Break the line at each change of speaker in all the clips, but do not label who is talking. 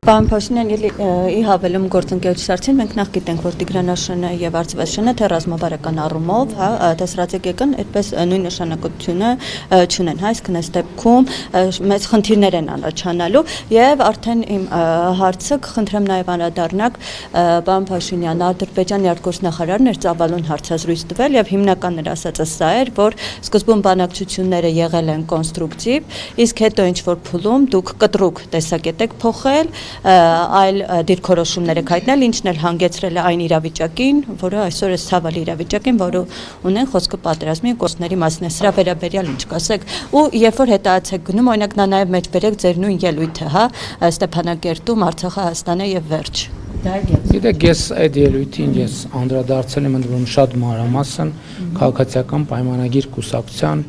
Պարոն Փաշինյան, ի հավելում գործընկերության, մենք նախ գիտենք, որ Տիգրանաշենը եւ Արծվաշենը թե ռազմավարական առումով, թե ստրատեգիական այդպես նույն նշանակությունը չունեն, այսինքն այս դեպքում մեծ խնդիրներ են առաջանալու եւ արդեն իմ հարցը կխնդրեմ նաեւ անդրադառնաք պարոն Փաշինյան, Ադրբեջանի արտգործնախարարն էր ծավալուն հարցազրույց տվել եւ հիմնական էր ասածը սա էր, որ սկզբում բանակցությունները եղել են կոնստրուկտիվ, իսկ հետո ինչ որ փուլում դուք կտրուկ տեսակետ եք փոխել, այլ դիրքորոշումներ եք հայտնել, ինչն էլ հանգեցրել է այն իրավիճակին, որը այսօր է ցավալի իրավիճակին, որը ունեն խոսքը պատերազմի կորստների մասին է, սրա վերաբերյալ ինչ կասեք, ու երբ որ հետաց եք գնում, օրինակ նա նաև մեջբերեք ձեր նույն ելույթը, հա, Ստեփանակերտում, Արցախը, Հայաստանը եւ վերջ։
Գիտեք, ես այդ ելույթին ես անդրադարձել եմ ընդդեմ շատ մանրամասն քաղաքացիական պայմանագիր կուսակցության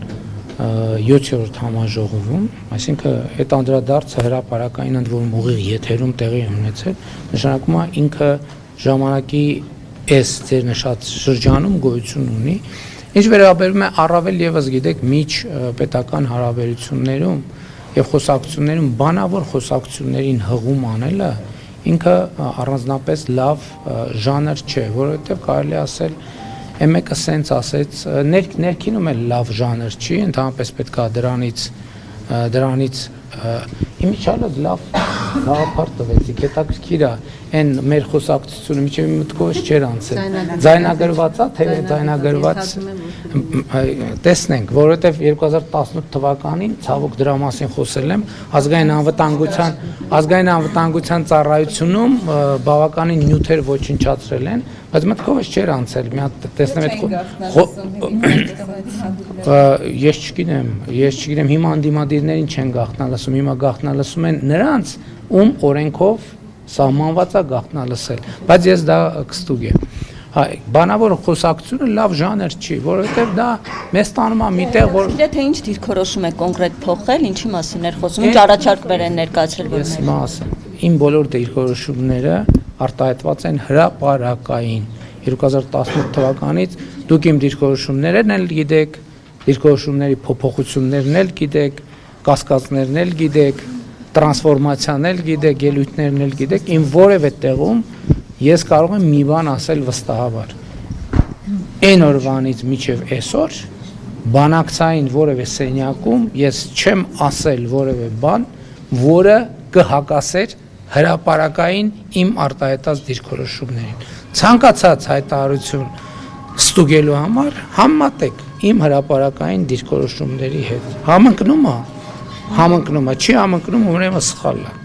7-րդ համաժողովում, այսինքն այդ անդրադարձը հրապարակային ընդ որում ուղիղ եթերում տեղի ունեցել, նշանակում է ինքը ժամանակի այս ձեր նշած շրջանում գոյություն ունի, ինչ վերաբերում է առավել եւս գիտեք միջ պետական հարաբերություններում եւ խոսակցություններում բանավոր խոսակցություններին հղում անելը ինքը առանձնապես լավ ժանր չէ, որովհետեւ կարելի ասել Մեկը սենց ասեց, ներքինում էլ լավ ժանր չի, ընդհանրապես պետք է դրանից իմիջիալը լավ գաղափար տվեցիք, հետաքրքիր է, այն մեր խոսակցությունը միջև մտքովս չէր անցել, ձայնագրված է, թե ձայնագրված տեսնենք, որովհետև 2018 թվականին ցավոք դրա մասին խոսել եմ, ազգային անվտանգության ծառայությունում բավականին նյութեր ոչնչացրել են, բայց մտքովս չէր անցել, մի հատ տեսնեմ ես չգիտեմ, հիմա անդիմադիրներին չեն գաղտնալսում, հիմա գաղտնալսում են նրանց, ում օրենքով սահմանված է գաղտնալսել, բայց ես դա կստուգեմ։ Բանավոր խոսակցությունը լավ ժանր չի, որովհետև դա մեզ տանում է միտեղ, որ
թե ինչ դիրքորոշում է կոնկրետ փոխել, ինչի մասին էր խոսում, ինչ առաջարկներ են ներկայացրել
Ես հիմա ասեմ, իմ բոլոր դիրքորոշումները արտահայտված են հրապարակային 2018 թվականից, դուք իմ դիրքորոշումներն էլ գիտեք, դիրքորոշումների փոփոխություններն էլ գիտեք, կասկածներն էլ գիտեք, տրանսֆորմացիան էլ գիտեք, ելույթներն էլ գիտեք, իմ որևէ տեղում ես կարող եմ մի բան ասել վստահաբար։ Այն օրվանից մինչև այսօր բանակցային որևէ սենյակում ես չեմ ասել որևէ բան, որը կհակասեր հրապարակային իմ արտահայտած դիրքորոշումներին։ Ցանկացած հայտարարություն ստուգելու համար համատեք իմ հրապարակային դիրքորոշումների հետ։ Համընկնում է, չի համընկնում, ուրեմն սխալ է։